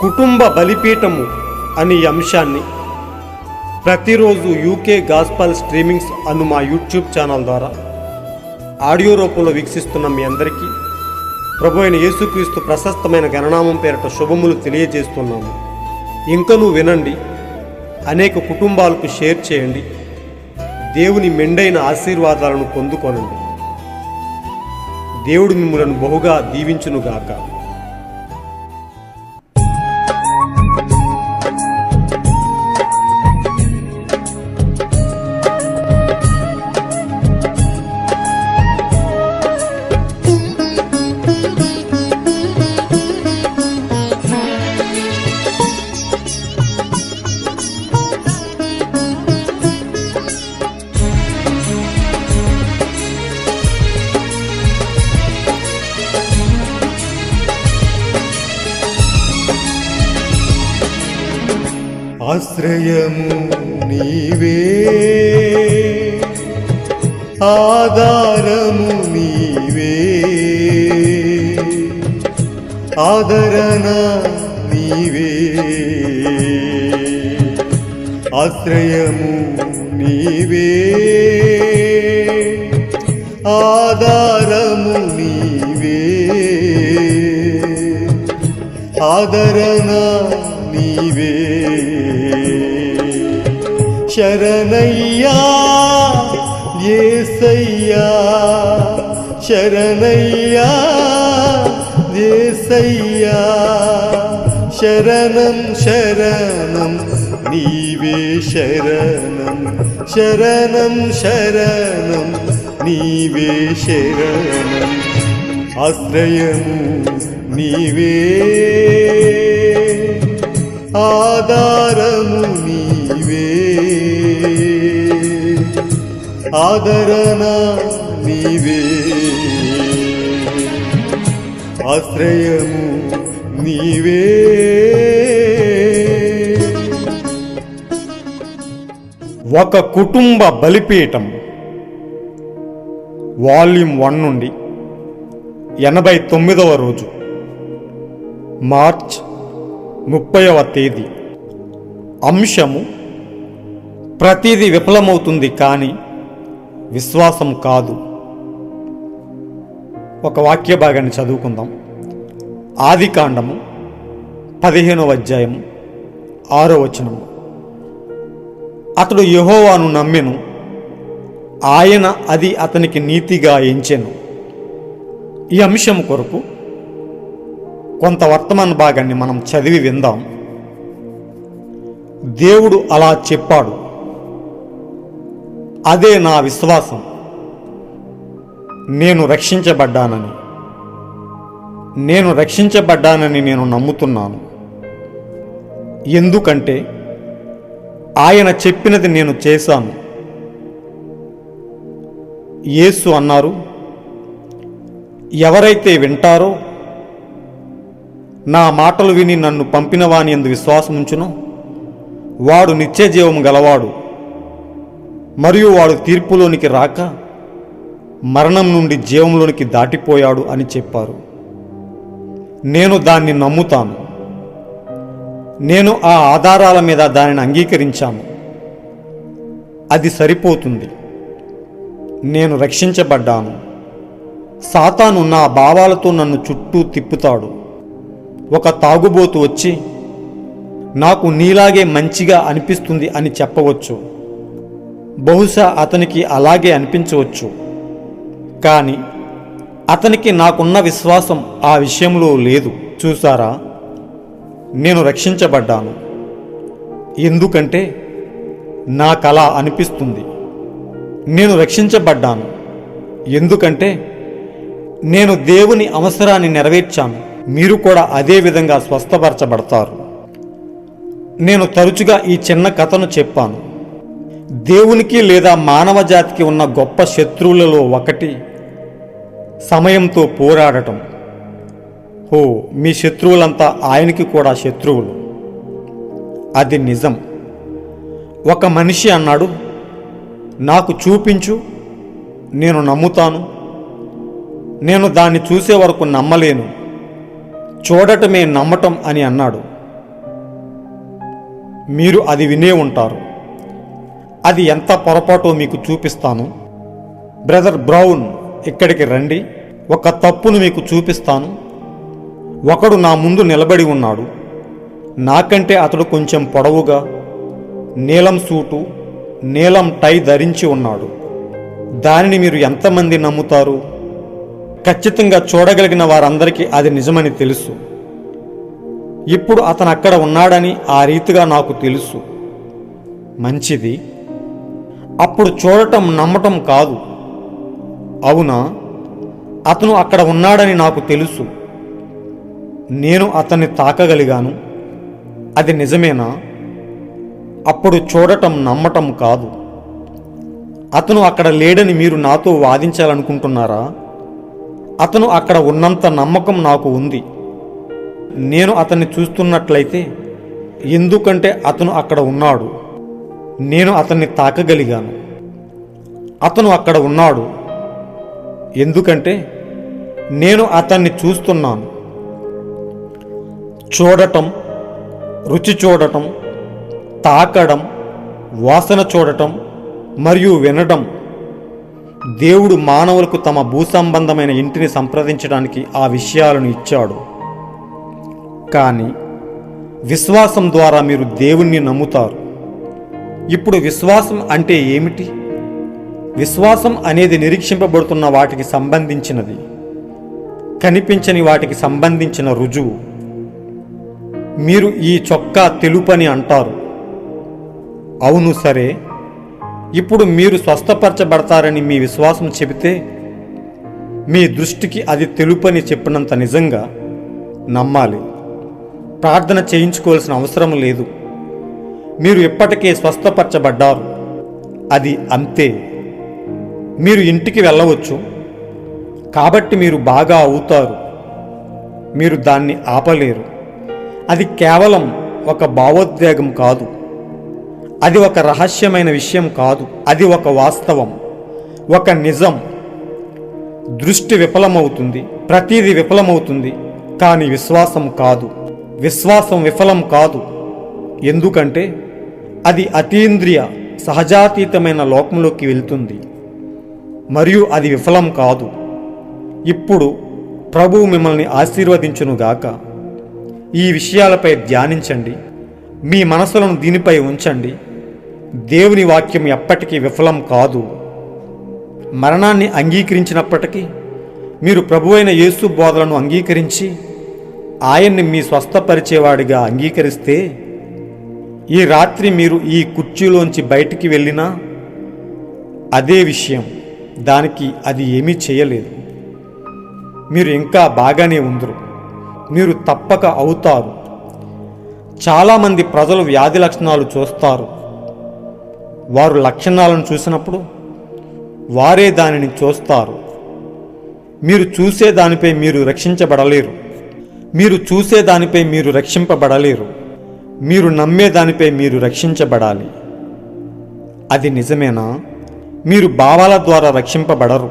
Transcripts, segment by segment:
కుటుంబ బలిపీఠము అనే అంశాన్ని ప్రతిరోజు యూకే గాస్పల్ స్ట్రీమింగ్స్ అను మా యూట్యూబ్ ఛానల్ ద్వారా ఆడియో రూపంలో వీక్షిస్తున్న మీ అందరికీ ప్రభు అయిన యేసుక్రీస్తు ప్రశస్తమైన గణనామం పేరిట శుభములు తెలియజేస్తున్నాము. ఇంకనూ వినండి, అనేక కుటుంబాలకు షేర్ చేయండి, దేవుని మెండైన ఆశీర్వాదాలను పొందుకొనండి. దేవుడు మిమ్మలను బహుగా దీవించునుగాక. ఆశ్రయము నీవే, ఆధారము నీవే, ఆదరణ నీవే. ఆశ్రయము నీవే, ఆధారము నీవే, ఆదరణ నీవే. శరణయ్యా యేసయ్యా, శరణయ్యా యేసయ్యా, శరణం శరణం నీవే శరణం, శరణం శరణం నీవే శరణం. ఆశ్రయము నీవే, ఆధారము నీవే, ఆదరణ నీవే. ఆశ్రయము నీవే. ఒక కుటుంబ బలిపీఠం వాల్యూమ్ 1 నుండి 89వ రోజు, మార్చ్ 30వ తేదీ. అంశము: ప్రతిదీ విఫలమవుతుంది కానీ విశ్వాసం కాదు. ఒక వాక్య భాగాన్ని చదువుకుందాం. ఆదికాండము 15వ అధ్యాయము 6వ వచనము. అతడు యెహోవాను నమ్మెను, ఆయన అది అతనికి నీతిగా ఎంచెను. ఈ అంశం కొరకు కొంత వర్తమాన భాగాన్ని మనం చదివి విందాం. దేవుడు అలా చెప్పాడు, అదే నా విశ్వాసం. నేను రక్షించబడ్డానని నేను నమ్ముతున్నాను. ఎందుకంటే ఆయన చెప్పినది నేను చేశాను. యేసు అన్నారు, ఎవరైతే వింటారో, నా మాటలు విని నన్ను పంపిన వాని యందు విశ్వాసముంచునో వాడు నిత్యజీవము గలవాడు, మరియు వాడు తీర్పులోనికి రాక మరణం నుండి జీవంలోనికి దాటిపోయాడు అని చెప్పారు. నేను దాన్ని నమ్ముతాను. నేను ఆ ఆధారాల మీద దానిని అంగీకరించాను. అది సరిపోతుంది. నేను రక్షించబడ్డాను. సాతాను నా భావాలతో నన్ను చుట్టూ తిప్పుతాడు. ఒక తాగుబోతు వచ్చి నాకు నీలాగే మంచిగా అనిపిస్తుంది అని చెప్పవచ్చు. బహుశా అతనికి అలాగే అనిపించవచ్చు, కానీ అతనికి నాకున్న విశ్వాసం ఆ విషయంలో లేదు. చూసారా, నేను రక్షించబడ్డాను. ఎందుకంటే నాకలా అనిపిస్తుంది. నేను రక్షించబడ్డాను ఎందుకంటే నేను దేవుని అవసరాన్ని నెరవేర్చాను. మీరు కూడా అదే విధంగా స్వస్థపరచబడతారు. నేను తరచుగా ఈ చిన్న కథను చెప్పాను. దేవునికి లేదా మానవ జాతికి ఉన్న గొప్ప శత్రువులలో ఒకటి సమయంతో పోరాడటం. మీ శత్రువులంతా ఆయనకి కూడా శత్రువులు. అది నిజం. ఒక మనిషి అన్నాడు, నాకు చూపించు, నేను నమ్ముతాను. నేను దాన్ని చూసే వరకు నమ్మలేను, చూడటమే నమ్మటం అని అన్నాడు. మీరు అది వినే ఉంటారు. అది ఎంత పొరపాటో మీకు చూపిస్తాను. బ్రదర్ బ్రౌన్, ఇక్కడికి రండి. ఒక తప్పును మీకు చూపిస్తాను. ఒకడు నా ముందు నిలబడి ఉన్నాడు. నాకంటే అతడు కొంచెం పొడవుగా, నీలం సూటు, నీలం టై ధరించి ఉన్నాడు. దానిని మీరు ఎంతమంది నమ్ముతారు? ఖచ్చితంగా చూడగలిగిన వారందరికీ అది నిజమని తెలుసు. ఇప్పుడు అతను అక్కడ ఉన్నాడని ఆ రీతిగా నాకు తెలుసు. మంచిది. అప్పుడు చూడటం నమ్మటం కాదు. అవునా? అతను అక్కడ ఉన్నాడని నాకు తెలుసు. నేను అతన్ని తాకగలిగాను. అది నిజమేనా? అప్పుడు చూడటం నమ్మటం కాదు. అతను అక్కడ లేడని మీరు నాతో వాదించాలనుకుంటున్నారా? అతను అక్కడ ఉన్నంత నమ్మకం నాకు ఉంది. నేను అతన్ని చూస్తున్నట్లయితే, ఎందుకంటే అతను అక్కడ ఉన్నాడు, నేను అతన్ని తాకగలిగాను. అతను అక్కడ ఉన్నాడు ఎందుకంటే నేను అతన్ని చూస్తున్నాను. చూడటం, రుచి చూడటం, తాకడం, వాసన చూడటం మరియు వినడం. దేవుడు మానవులకు తమ భూసంబంధమైన ఇంటిని సంప్రదించడానికి ఆ విషయాలను ఇచ్చాడు. కానీ విశ్వాసం ద్వారా మీరు దేవుణ్ణి నమ్ముతారు. ఇప్పుడు విశ్వాసం అంటే ఏమిటి? విశ్వాసం అనేది నిరీక్షింపబడుతున్న వాటికి సంబంధించినది, కనిపించని వాటికి సంబంధించిన రుజువు. మీరు ఈ చొక్కా తెలుపని అంటారు. అవును, సరే. ఇప్పుడు మీరు స్వస్థపరచబడతారని మీ విశ్వాసం చెబితే, మీ దృష్టికి అది తెలుపని చెప్పినంత నిజంగా నమ్మాలి. ప్రార్థన చేయించుకోవాల్సిన అవసరం లేదు. మీరు ఇప్పటికే స్వస్థపరచబడ్డారు. అది అంతే. మీరు ఇంటికి వెళ్ళవచ్చు. కాబట్టి మీరు బాగా అవుతారు. మీరు దాన్ని ఆపలేరు. అది కేవలం ఒక భావోద్వేగం కాదు. అది ఒక రహస్యమైన విషయం కాదు. అది ఒక వాస్తవం, ఒక నిజం. దృష్టి విఫలమవుతుంది, ప్రతిదీ విఫలమవుతుంది, కానీ విశ్వాసం కాదు. విశ్వాసం విఫలం కాదు. ఎందుకంటే అది అతీంద్రియ సహజాతీతమైన లోకంలోకి వెళ్తుంది మరియు అది విఫలం కాదు. ఇప్పుడు ప్రభువు మిమ్మల్ని ఆశీర్వదించునుగాక. ఈ విషయాలపై ధ్యానించండి. మీ మనసులను దీనిపై ఉంచండి. దేవుని వాక్యం ఎప్పటికీ విఫలం కాదు. మరణాన్ని అంగీకరించినప్పటికీ మీరు ప్రభువైన యేసు బోధలను అంగీకరించి ఆయన్ని మీ స్వస్థపరిచేవాడిగా అంగీకరిస్తే, ఈ రాత్రి మీరు ఈ కుర్చీలోంచి బయటికి వెళ్ళినా అదే విషయం. దానికి అది ఏమీ చేయలేదు. మీరు ఇంకా బాగానే ఉందరు. మీరు తప్పక అవుతారు. చాలామంది ప్రజలు వ్యాధి లక్షణాలు చూస్తారు. వారు లక్షణాలను చూసినప్పుడు వారే దానిని చూస్తారు. మీరు చూసే దానిపై మీరు రక్షించబడలేరు. మీరు చూసే దానిపై మీరు రక్షింపబడలేరు. మీరు నమ్మే దానిపై మీరు రక్షించబడాలి. అది నిజమేనా? మీరు భావాల ద్వారా రక్షింపబడరు.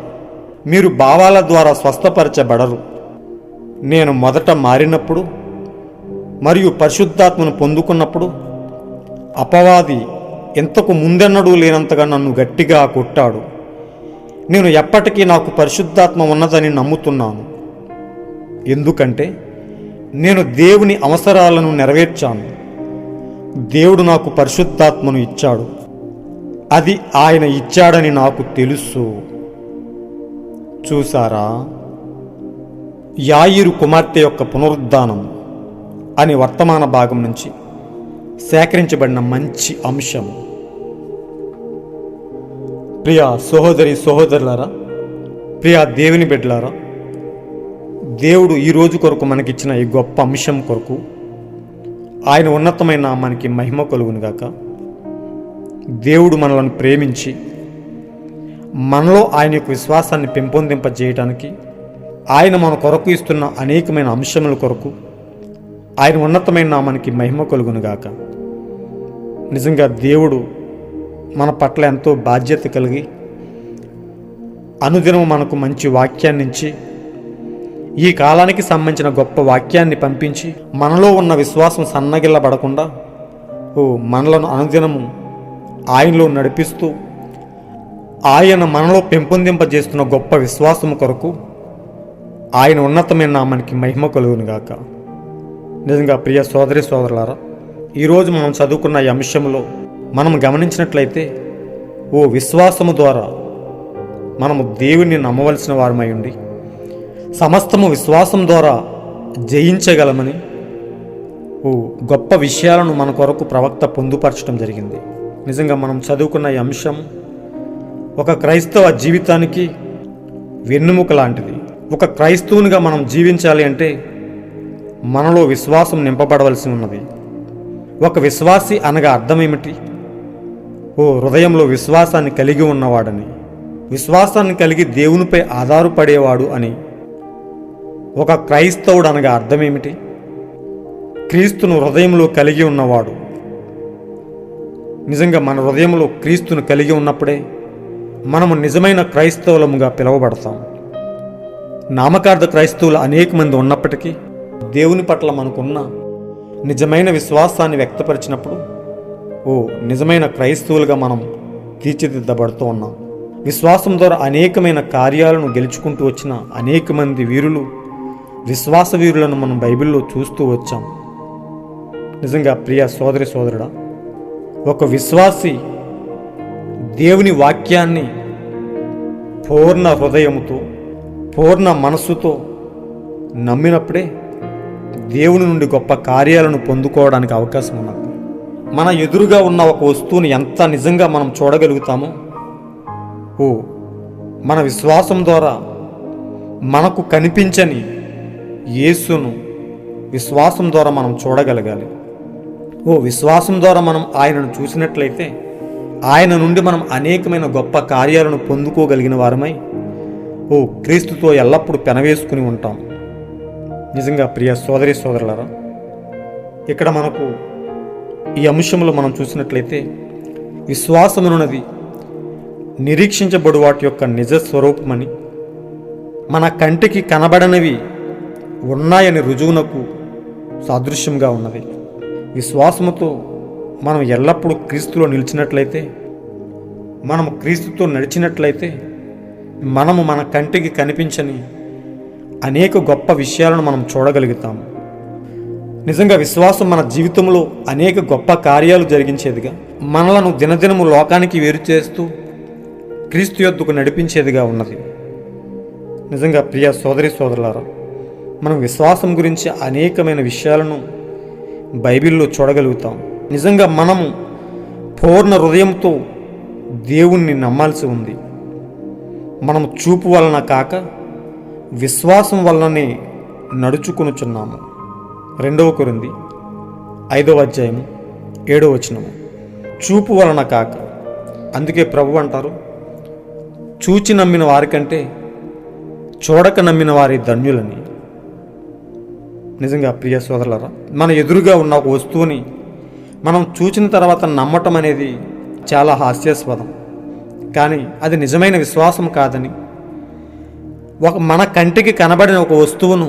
మీరు భావాల ద్వారా స్వస్థపరచబడరు. నేను మొదట మారినప్పుడు మరియు పరిశుద్ధాత్మను పొందుకున్నప్పుడు అపవాది ఇంతకు ముందెన్నడూ లేనంతగా నన్ను గట్టిగా కొట్టాడు. నేను ఎప్పటికీ నాకు పరిశుద్ధాత్మ ఉన్నదని నమ్ముతున్నాను. ఎందుకంటే నేను దేవుని అవసరాలను నెరవేర్చాను. దేవుడు నాకు పరిశుద్ధాత్మను ఇచ్చాడు. అది ఆయన ఇచ్చాడని నాకు తెలుసు. చూసారా? యాయిరు కుమార్తె యొక్క పునరుద్ధానం అని వర్తమాన భాగం నుంచి సేకరించబడిన మంచి అంశం. ప్రియ సహోదరి సహోదరులారా, ప్రియ దేవుని బిడ్డలారా, దేవుడు ఈ రోజు కొరకు మనకిచ్చిన ఈ గొప్ప అంశం కొరకు ఆయన ఉన్నతమైన నామానికి మహిమ కలుగునుగాక. దేవుడు మనలను ప్రేమించి మనలో ఆయన యొక్క విశ్వాసాన్ని పెంపొందింపజేయడానికి ఆయన మన కొరకు ఇస్తున్న అనేకమైన అంశముల కొరకు ఆయన ఉన్నతమైన నామానికి మహిమ కలుగునుగాక. నిజంగా దేవుడు మన పట్ల ఎంతో బాధ్యత కలిగి అనుదినం మనకు మంచి వాక్యాన్ని ఇచ్చి ఈ కాలానికి సంబంధించిన గొప్ప వాక్యాన్ని పంపించి మనలో ఉన్న విశ్వాసం సన్నగిల్లబడకుండా మనలను అనుదినము ఆయనలో నడిపిస్తూ ఆయన మనలో పెంపొందింపజేస్తున్న గొప్ప విశ్వాసము కొరకు ఆయన ఉన్నతమైన నామానికి మహిమ కలుగునుగాక. నిజంగా ప్రియ సోదరి సోదరులారా, ఈరోజు మనం చదువుకున్న ఈ అంశంలో మనం గమనించినట్లయితే విశ్వాసము ద్వారా మనము దేవుణ్ణి నమ్మవలసిన వారమై ఉండి సమస్తము విశ్వాసం ద్వారా జయించగలమని గొప్ప విషయాలను మన కొరకు ప్రవక్త పొందుపరచడం జరిగింది. నిజంగా మనం చదువుకున్న ఈ అంశం ఒక క్రైస్తవ జీవితానికి వెన్నెముక లాంటిది. ఒక క్రైస్తవునిగా మనం జీవించాలి అంటే మనలో విశ్వాసం నింపబడవలసి ఉన్నది. ఒక విశ్వాసి అనగా అర్థం ఏమిటి? హృదయంలో విశ్వాసాన్ని కలిగి ఉన్నవాడని, విశ్వాసాన్ని కలిగి దేవునిపై ఆధారపడేవాడు అని. ఒక క్రైస్తవుడు అనగా అర్థం ఏమిటి? క్రీస్తును హృదయంలో కలిగి ఉన్నవాడు. నిజంగా మన హృదయంలో క్రీస్తును కలిగి ఉన్నప్పుడే మనము నిజమైన క్రైస్తవులముగా పిలువబడతాం. నామకార్థ క్రైస్తవులు అనేక మంది ఉన్నప్పటికీ దేవుని పట్ల మనకున్న నిజమైన విశ్వాసాన్ని వ్యక్తపరిచినప్పుడు నిజమైన క్రైస్తవులుగా మనం తీర్చిదిద్దబడుతూ ఉన్నాం. విశ్వాసం ద్వారా అనేకమైన కార్యాలను గెలుచుకుంటూ వచ్చిన అనేక మంది వీరులు, విశ్వాస వీరులను మనం బైబిల్లో చూస్తూ వచ్చాం. నిజంగా ప్రియ సోదరి సోదరుడా, ఒక విశ్వాసి దేవుని వాక్యాన్ని పూర్ణ హృదయముతో, పూర్ణ మనస్సుతో నమ్మినప్పుడే దేవుని నుండి గొప్ప కార్యాలను పొందుకోవడానికి అవకాశం ఉన్నది. మన ఎదురుగా ఉన్న ఒక వస్తువుని ఎంత నిజంగా మనం చూడగలుగుతామో మన విశ్వాసం ద్వారా మనకు కనిపించని యేసును విశ్వాసం ద్వారా మనం చూడగలగాలి. విశ్వాసం ద్వారా మనం ఆయనను చూసినట్లయితే ఆయన నుండి మనం అనేకమైన గొప్ప కార్యాలను పొందుకోగలిగిన వారమై క్రీస్తుతో ఎల్లప్పుడూ పెనవేసుకుని ఉంటాం. నిజంగా ప్రియ సోదరి సోదరులారా, ఇక్కడ మనకు ఈ అంశంలో మనం చూసినట్లయితే విశ్వాసమునున్నది నిరీక్షించబడు వాటి యొక్క నిజ స్వరూపమని, మన కంటికి కనబడనివి ఉన్నాయని రుజువునకు సాదృశ్యంగా ఉన్నది. విశ్వాసముతో మనం ఎల్లప్పుడూ క్రీస్తులో నిలిచినట్లయితే, మనము క్రీస్తుతో నడిచినట్లయితే మనము మన కంటికి కనిపించని అనేక గొప్ప విషయాలను మనం చూడగలుగుతాము. నిజంగా విశ్వాసం మన జీవితంలో అనేక గొప్ప కార్యాలు జరిగించేదిగా, మనలను దినదినము లోకానికి వేరు చేస్తూ క్రీస్తు యొద్దకు నడిపించేదిగా ఉన్నది. నిజంగా ప్రియ సోదరి సోదరులారా, మనం విశ్వాసం గురించి అనేకమైన విషయాలను బైబిల్లో చూడగలుగుతాం. నిజంగా మనము పూర్ణ హృదయంతో దేవుణ్ణి నమ్మాల్సి ఉంది. మనము చూపు వలన కాక విశ్వాసం వలననే నడుచుకొనుచున్నాము. 2 కొరింథీ 5:7 చూపు వలన కాక. అందుకే ప్రభు అంటారు, చూచి నమ్మిన వారికంటే చూడక నమ్మిన వారి ధన్యులని. నిజంగా ప్రియ సోదరులారా, మన ఎదురుగా ఉన్న ఒక వస్తువుని మనం చూచిన తర్వాత నమ్మటం అనేది చాలా హాస్యాస్పదం. కానీ అది నిజమైన విశ్వాసం కాదని, మన కంటికి కనబడిన ఒక వస్తువును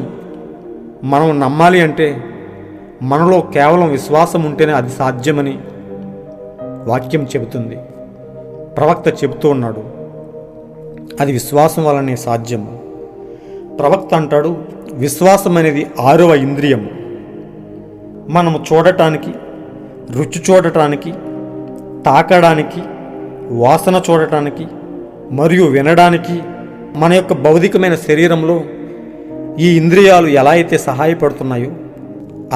మనం నమ్మాలి అంటే మనలో కేవలం విశ్వాసం ఉంటేనే అది సాధ్యమని వాక్యం చెబుతుంది. ప్రవక్త చెబుతూ ఉన్నాడు, అది విశ్వాసం వలనే సాధ్యము. ప్రవక్త అంటాడు, విశ్వాసం అనేది 6వ ఇంద్రియం. మనము చూడటానికి, రుచి చూడటానికి, తాకడానికి, వాసన చూడటానికి మరియు వినడానికి మన యొక్క భౌతికమైన శరీరంలో ఈ ఇంద్రియాలు ఎలా అయితే సహాయపడుతున్నాయో,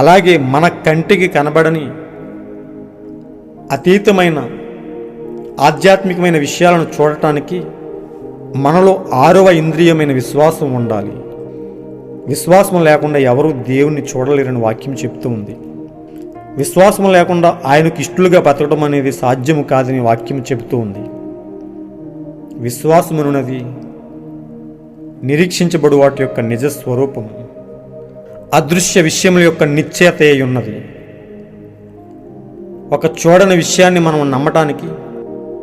అలాగే మన కంటికి కనబడని అతీతమైన ఆధ్యాత్మికమైన విషయాలను చూడటానికి మనలో 6వ ఇంద్రియమైన విశ్వాసం ఉండాలి. విశ్వాసం లేకుండా ఎవరూ దేవుణ్ణి చూడలేరని వాక్యం చెప్తూ ఉంది. విశ్వాసం లేకుండా ఆయనకు ఇష్టలుగా బతకడం అనేది సాధ్యము కాదని వాక్యం చెబుతూ ఉంది. విశ్వాసమునున్నది నిరీక్షించబడు వాటి యొక్క నిజ స్వరూపము, అదృశ్య విషయముల యొక్క నిశ్చయత అయి ఉన్నది. ఒక చూడని విషయాన్ని మనం నమ్మటానికి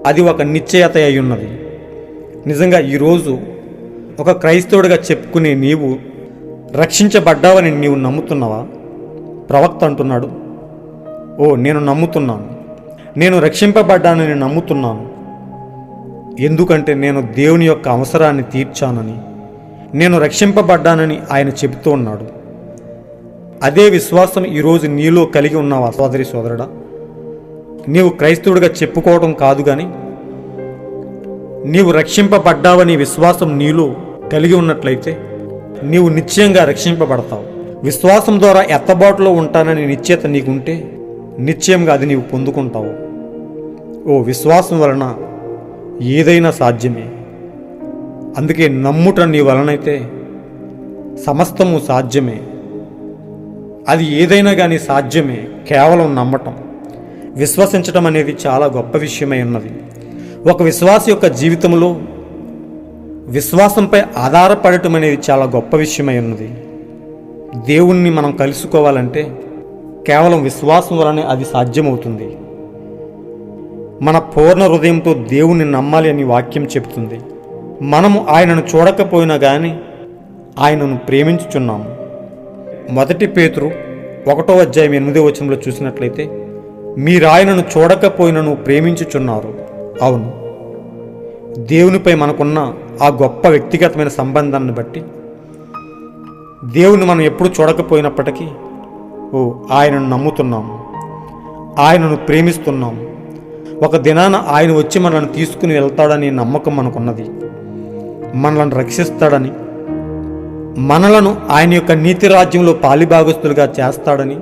అది ఒక నిశ్చయత అయి ఉన్నది. నిజంగా ఈరోజు ఒక క్రైస్తవుడిగా చెప్పుకునే నీవు రక్షించబడ్డావని నీవు నమ్ముతున్నావా? ప్రవక్త అంటున్నాడు, నేను నమ్ముతున్నాను, నేను రక్షింపబడ్డానని నమ్ముతున్నాను. ఎందుకంటే నేను దేవుని యొక్క అవసరాన్ని తీర్చానని, నేను రక్షింపబడ్డానని ఆయన చెబుతూ ఉన్నాడు. అదే విశ్వాసం ఈరోజు నీలో కలిగి ఉన్నావా సోదరి సోదరుడా? నీవు క్రైస్తవుడిగా చెప్పుకోవడం కాదు, కానీ నీవు రక్షింపబడ్డావని విశ్వాసం నీలో కలిగి ఉన్నట్లయితే నీవు నిశ్చయంగా రక్షింపబడతావు. విశ్వాసం ద్వారా ఎత్తబాటులో ఉంటానని నిశ్చయత నీకుంటే నిశ్చయంగా అది నీవు పొందుకుంటావు. విశ్వాసం వలన ఏదైనా సాధ్యమే. అందుకే నమ్ముట నీ వలనైతే సమస్తము సాధ్యమే. అది ఏదైనా కానీ సాధ్యమే, కేవలం నమ్మటం, విశ్వసించటం అనేది చాలా గొప్ప విషయమై ఉన్నది. ఒక విశ్వాస యొక్క జీవితంలో విశ్వాసంపై ఆధారపడటం అనేది చాలా గొప్ప విషయమై ఉన్నది. దేవుణ్ణి మనం కలుసుకోవాలంటే కేవలం విశ్వాసం వలనే అది సాధ్యమవుతుంది. మన పూర్ణ హృదయంతో దేవుణ్ణి నమ్మాలి అని వాక్యం చెబుతుంది. మనము ఆయనను చూడకపోయినా కానీ ఆయనను ప్రేమించుచున్నాము. 1 పేతురు 1:8 చూసినట్లయితే, మీరాయనను చూడకపోయినను ప్రేమించుచున్నారు. అవును, దేవునిపై మనకున్న ఆ గొప్ప వ్యక్తిగతమైన సంబంధాన్ని బట్టి దేవుని మనం ఎప్పుడు చూడకపోయినప్పటికీ ఆయనను నమ్ముతున్నాము, ఆయనను ప్రేమిస్తున్నాము. ఒక దినాన ఆయన వచ్చి మనల్ని తీసుకుని వెళ్తాడని నమ్మకం మనకున్నది. మనల్ని రక్షిస్తాడని, మనలను ఆయన యొక్క నీతి రాజ్యంలో పాలిభాగస్తులుగా చేస్తాడని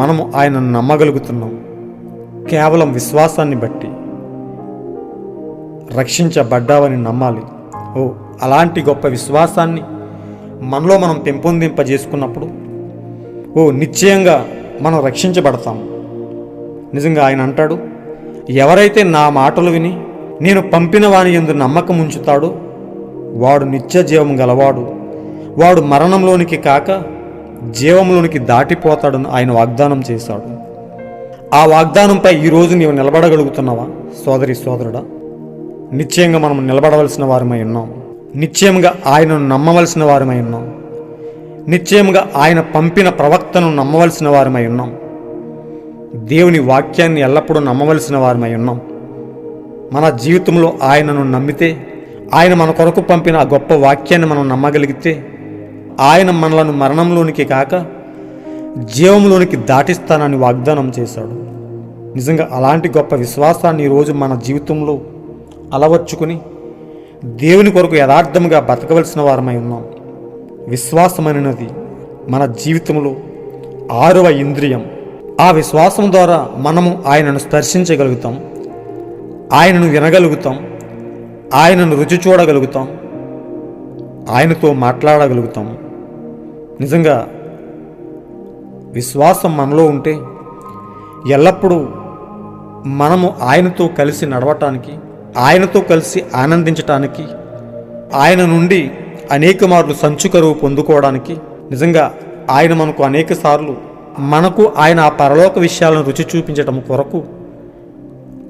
మనము ఆయనను నమ్మగలుగుతున్నాం. కేవలం విశ్వాసాన్ని బట్టి రక్షించబడ్డావని నమ్మాలి. అలాంటి గొప్ప విశ్వాసాన్ని మనలో మనం పెంపొందింపజేసుకున్నప్పుడు నిశ్చయంగా మనం రక్షించబడతాం. నిజంగా ఆయన అంటాడు, ఎవరైతే నా మాటలు విని నేను పంపిన వాని యందు నమ్మకం ఉంచుతాడో వాడు నిత్య జీవం గలవాడు, వాడు మరణంలోనికి కాక జీవంలోనికి దాటిపోతాడని ఆయన వాగ్దానం చేశాడు. ఆ వాగ్దానంపై ఈరోజు నీవు నిలబడగలుగుతున్నావా సోదరి సోదరుడా? నిశ్చయంగా మనం నిలబడవలసిన వారమై ఉన్నాం. నిశ్చయంగా ఆయనను నమ్మవలసిన వారమై ఉన్నాం. నిశ్చయంగా ఆయన పంపిన ప్రవక్తను నమ్మవలసిన వారమై ఉన్నాం. దేవుని వాక్యాన్ని ఎల్లప్పుడూ నమ్మవలసిన వారమై ఉన్నాం. మన జీవితంలో ఆయనను నమ్మితే, ఆయన మన కొరకు పంపిన ఆ గొప్ప వాక్యాన్ని మనం నమ్మగలిగితే, ఆయన మనలను మరణంలోనికి కాక జీవంలోనికి దాటిస్తానని వాగ్దానం చేశాడు. నిజంగా అలాంటి గొప్ప విశ్వాసాన్ని ఈరోజు మన జీవితంలో అలవర్చుకుని దేవుని కొరకు యథార్థంగా బతకవలసిన వారమై ఉన్నాం. విశ్వాసం అనేది మన జీవితంలో 6వ ఇంద్రియం. ఆ విశ్వాసం ద్వారా మనము ఆయనను స్పర్శించగలుగుతాం, ఆయనను వినగలుగుతాం, ఆయనను రుచి చూడగలుగుతాం, ఆయనతో మాట్లాడగలుగుతాం. నిజంగా విశ్వాసం మనలో ఉంటే ఎల్లప్పుడూ మనము ఆయనతో కలిసి నడవటానికి, ఆయనతో కలిసి ఆనందించటానికి, ఆయన నుండి అనేక మార్లు సంచుకరువు పొందుకోవడానికి, నిజంగా ఆయన మనకు అనేక సార్లు మనకు ఆయన ఆ పరలోక విషయాలను రుచి చూపించటం కొరకు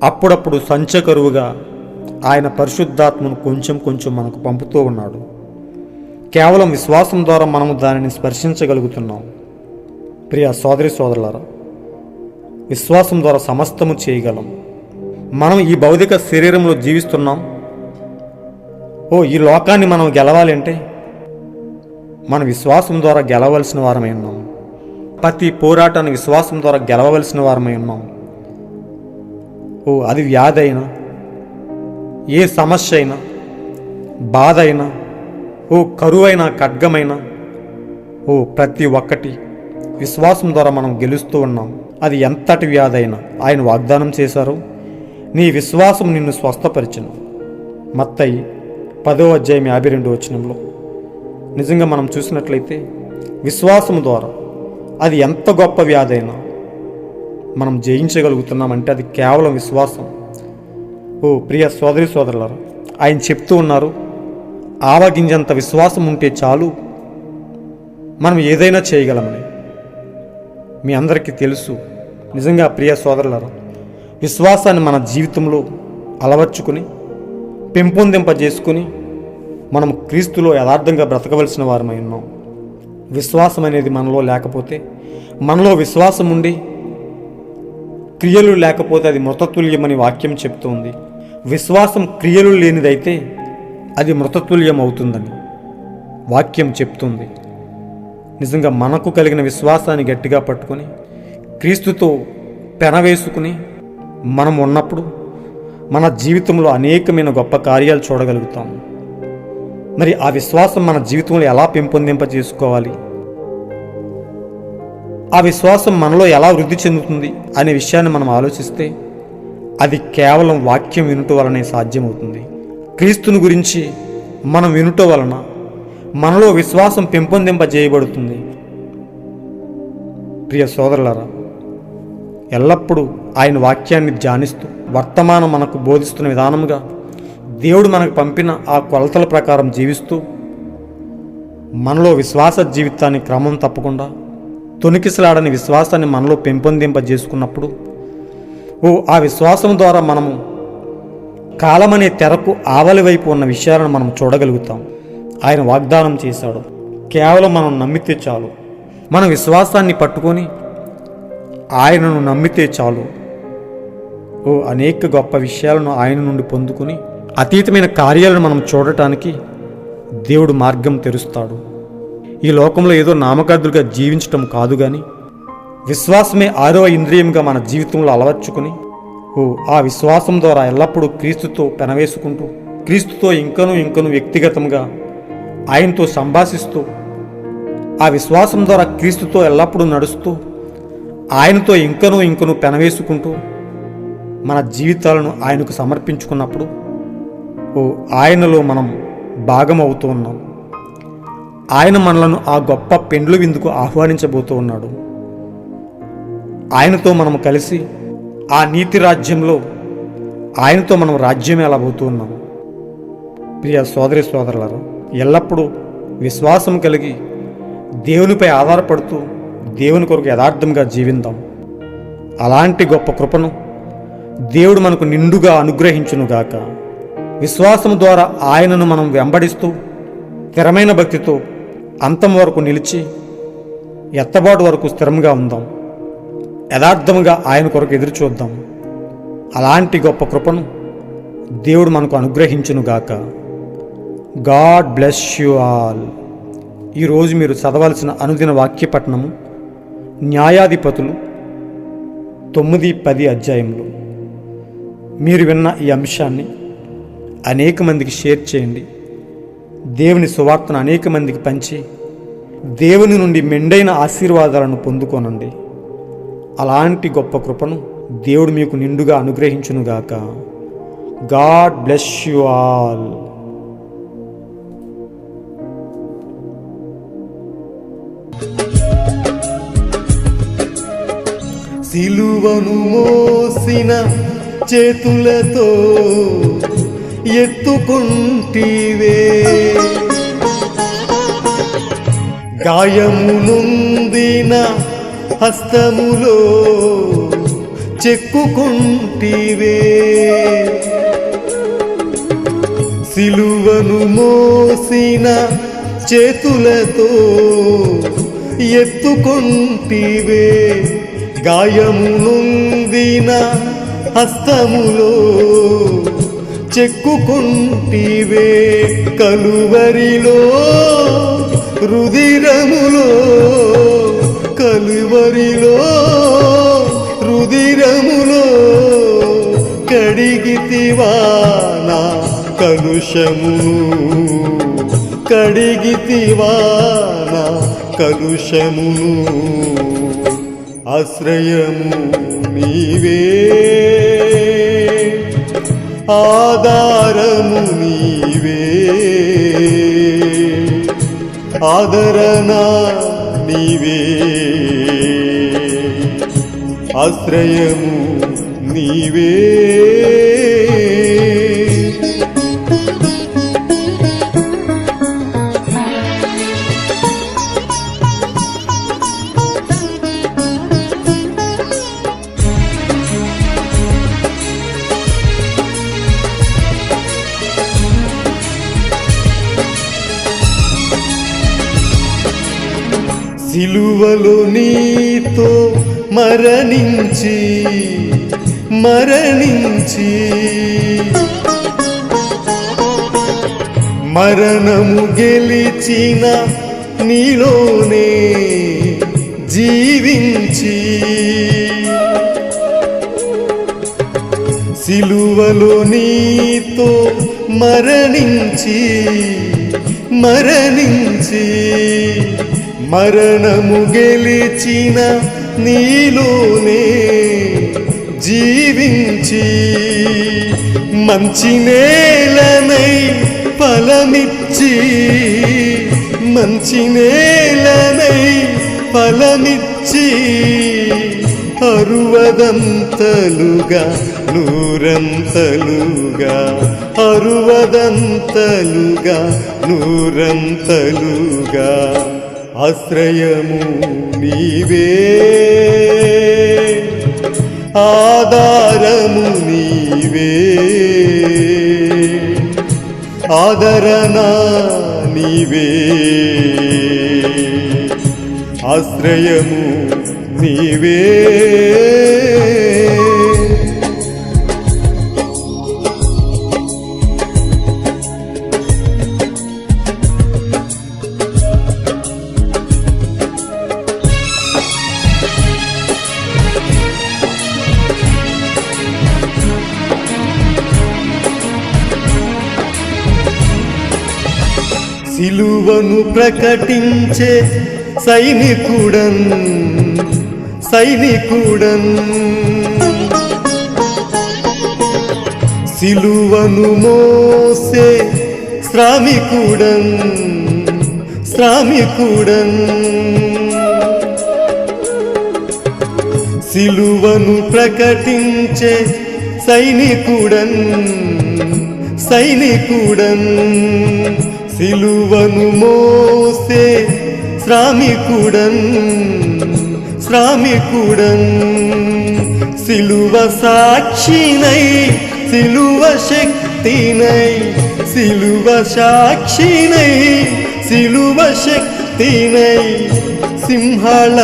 అప్పుడప్పుడు సంచకరువుగా ఆయన పరిశుద్ధాత్మను కొంచెం కొంచెం మనకు పంపుతూ ఉన్నాడు. కేవలం విశ్వాసం ద్వారా మనము దానిని స్పర్శించగలుగుతున్నాం. ప్రియ సోదరి సోదరులారా, విశ్వాసం ద్వారా సమస్తము చేయగలం. మనం ఈ భౌతిక శరీరంలో జీవిస్తున్నాం. ఈ లోకాన్ని మనం గెలవాలి అంటే మన విశ్వాసం ద్వారా గెలవలసిన వారమై ఉన్నాం. ప్రతి పోరాటాన్ని విశ్వాసం ద్వారా గెలవలసిన వారమై ఉన్నాం. అది వ్యాధి అయినా, ఏ సమస్య అయినా, బాధ అయినా, కరువైనా, ఖడ్గమైనా, ప్రతి ఒక్కటి విశ్వాసం ద్వారా మనం గెలుస్తూ ఉన్నాం. అది ఎంతటి వ్యాధి అయినా ఆయన వాగ్దానం చేశారు, నీ విశ్వాసం నిన్ను స్వస్థపరిచును. మత్తయి 10:52 నిజంగా మనం చూసినట్లయితే విశ్వాసం ద్వారా అది ఎంత గొప్ప వ్యాధి అయినా మనం జయించగలుగుతున్నామంటే అది కేవలం విశ్వాసం. ప్రియ సోదరి సోదరులారా, ఆయన చెప్తూ ఉన్నారు, ఆవగింజంత విశ్వాసం ఉంటే చాలు మనం ఏదైనా చేయగలమని. మీ అందరికీ తెలుసు. నిజంగా ప్రియ సోదరులారా, విశ్వాసాన్ని మన జీవితంలో అలవర్చుకుని పెంపొందింపజేసుకుని మనం క్రీస్తులో యథార్థంగా బ్రతకవలసిన వారమై ఉన్నాం. విశ్వాసం అనేది మనలో లేకపోతే, మనలో విశ్వాసం ఉండి క్రియలు లేకపోతే అది మృతతుల్యమని వాక్యం చెప్తోంది. విశ్వాసం క్రియలు లేనిదైతే అది మృతతుల్యం అవుతుందని వాక్యం చెప్తుంది. నిజంగా మనకు కలిగిన విశ్వాసాన్ని గట్టిగా పట్టుకొని క్రీస్తుతో పెనవేసుకుని మనం ఉన్నప్పుడు మన జీవితంలో అనేకమైన గొప్ప కార్యాలు చూడగలుగుతాం. మరి ఆ విశ్వాసం మన జీవితంలో ఎలా పెంపొందింపజేసుకోవాలి, ఆ విశ్వాసం మనలో ఎలా వృద్ధి చెందుతుంది అనే విషయాన్ని మనం ఆలోచిస్తే అది కేవలం వాక్యం వినుట వలనే సాధ్యమవుతుంది. క్రీస్తుని గురించి మనం వినుట వలన మనలో విశ్వాసం పెంపొందింపజేయబడుతుంది. ప్రియ సోదరులారా, ఎల్లప్పుడూ ఆయన వాక్యాన్ని ధ్యానిస్తూ వర్తమానం మనకు బోధిస్తున్న విధానముగా దేవుడు మనకు పంపిన ఆ కొలతల ప్రకారం జీవిస్తూ మనలో విశ్వాస జీవితాన్ని క్రమం తప్పకుండా తొణికిసలాడని విశ్వాసాన్ని మనలో పెంపొందింపజేసుకున్నప్పుడు ఆ విశ్వాసం ద్వారా మనము కాలమనే తెరకు ఆవలి వైపు ఉన్న విషయాలను మనం చూడగలుగుతాం. ఆయన వాగ్దానం చేశాడు, కేవలం మనం నమ్మితే చాలు. మన విశ్వాసాన్ని పట్టుకొని ఆయనను నమ్మితే చాలు అనేక గొప్ప విషయాలను ఆయన నుండి పొందుకొని అతీతమైన కార్యాలను మనం చూడటానికి దేవుడు మార్గం తెరుస్తాడు. ఈ లోకంలో ఏదో నామకార్థులుగా జీవించటం కాదు, కానీ విశ్వాసమే 6వ ఇంద్రియంగా మన జీవితంలో అలవర్చుకుని ఆ విశ్వాసం ద్వారా ఎల్లప్పుడూ క్రీస్తుతో పెనవేసుకుంటూ క్రీస్తుతో ఇంకనూ వ్యక్తిగతంగా ఆయనతో సంభాషిస్తూ ఆ విశ్వాసం ద్వారా క్రీస్తుతో ఎల్లప్పుడూ నడుస్తూ ఆయనతో ఇంకనూ పెనవేసుకుంటూ మన జీవితాలను ఆయనకు సమర్పించుకున్నప్పుడు ఆయనలో మనం భాగం అవుతూ ఉన్నాం. ఆయన మనలను ఆ గొప్ప పెండ్లు విందుకు ఆహ్వానించబోతూ ఉన్నాడు. ఆయనతో మనం కలిసి ఆ నీతి రాజ్యంలో ఆయనతో మనం రాజ్యం ఎలాబోతూ ఉన్నాం. ప్రియ సోదరి సోదరులారా, ఎల్లప్పుడూ విశ్వాసం కలిగి దేవునిపై ఆధారపడుతూ దేవుని కొరకు యథార్థంగా జీవిద్దాం. అలాంటి గొప్ప కృపను దేవుడు మనకు నిండుగా అనుగ్రహించునుగాక. విశ్వాసం ద్వారా ఆయనను మనం వెంబడిస్తూ స్థిరమైన భక్తితో అంతం వరకు నిలిచి ఎత్తబాటు వరకు స్థిరంగా ఉందాం. యథార్థంగా ఆయన కొరకు ఎదురు చూద్దాం. అలాంటి గొప్ప కృపను దేవుడు మనకు అనుగ్రహించునుగాక. God bless you all. ఈరోజు మీరు చదవాల్సిన అనుదిన వాక్యపట్నము న్యాయాధిపతులు 9-10 అధ్యాయంలో. మీరు విన్న ఈ అంశాన్ని అనేక మందికి షేర్ చేయండి. దేవుని సువార్తను అనేక మందికి పంచి దేవుని నుండి మెండైన ఆశీర్వాదాలను పొందుకోనండి. అలాంటి గొప్ప కృపను దేవుడు మీకు నిండుగా అనుగ్రహించునుగాక. God bless you all. సిలువను మోసిన చేతులతో ఎత్తుకుంటివే, గాయము నొందిన హస్తములో చెక్కుకుంటివే. సిలువను మోసిన చేతులతో ఎత్తుకుంటివే, గాయము నొందిన హస్తములో చెక్కుకుంటివే. కలువరిలో రుధిరములో రుధిరములో కడిగితివా నా కలుషమును, కడిగితివా నా కలుషమును. ఆశ్రయము నీవే, ఆధారము నీవే, ఆదరణ నీవే, ఆశ్రయము నీవే. సిలువలో నీతో మరణించి మరణించి మరణము గెలిచిన నీలోనే జీవించి సిలువలో నీతో మరణించి మరణము గెలిచిన నీలోనే జీవించి మంచి నేలనై ఫలమిచ్చి ఫలమిచ్చి అరువదంతలుగా నూరంతలుగా ఆశ్రయము నీవే ఆధారము నీవే ఆదరణ నీవే ఆశ్రయము నీవే సిలువను ప్రకటించే సైనికుడన్ సిలువను మోసే శ్రామికుడన్ సిలువను ప్రకటించే సైనికుడన్ సిలువను మోసే శ్రామికుడన్ సిలువ సాక్షినై సిలువ శక్తినై సింహాల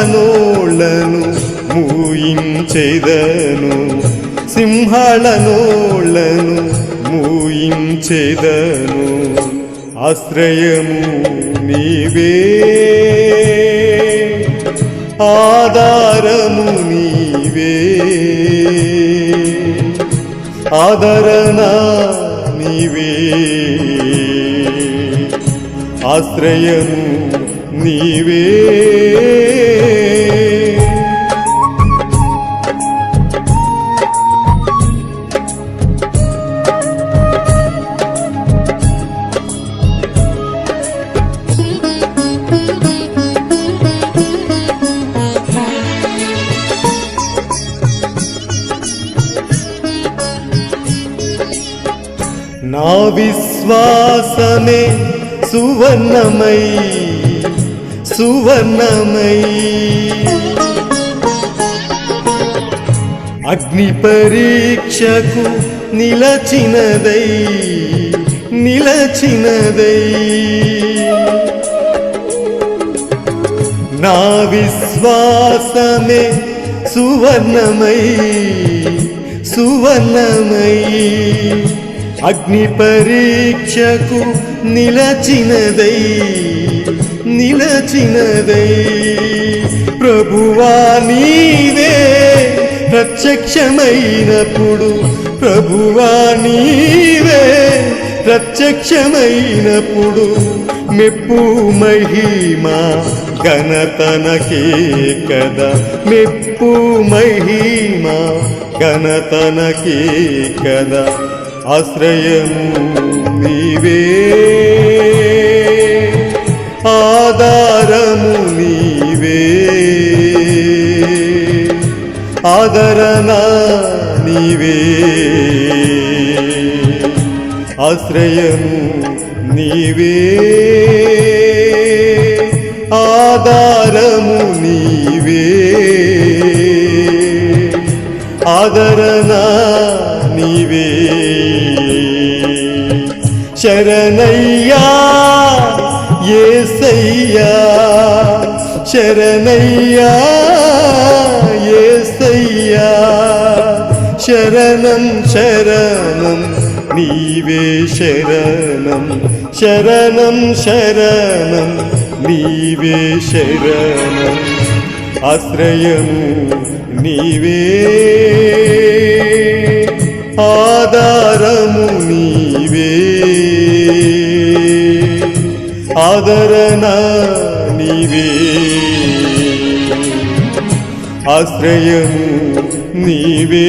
నోళ్లను మూయించెదను ఆశ్రయము నీవే ఆధారము నీవే ఆదరణ నీవే ఆశ్రయము నీవే నా విశ్వాసమే సువర్ణమై అగ్ని పరీక్షకు నిలచినదై నా విశ్వాసమే సువర్ణమై అగ్ని పరీక్షకు నిలచినదై ప్రభువా నీవే ప్రత్యక్షమైనప్పుడు మెప్పు మహిమా ఘనతనకే కదా ఆశ్రయము నీవే ఆధారము నీవే ఆదరణ నీవే ఆశ్రయము నీవే ఆధారము నీవే ఆదరణ నీవే శరణయ్యా యేసయ్యా శరణయ్యా యేసయ్యా శరణం శరణం నీవే శరణం శరణం శరణం నీవే శరణం ఆశ్రయము నీవే ఆధారము నీవే ఆదరణ నీవే ఆశ్రయము నీవే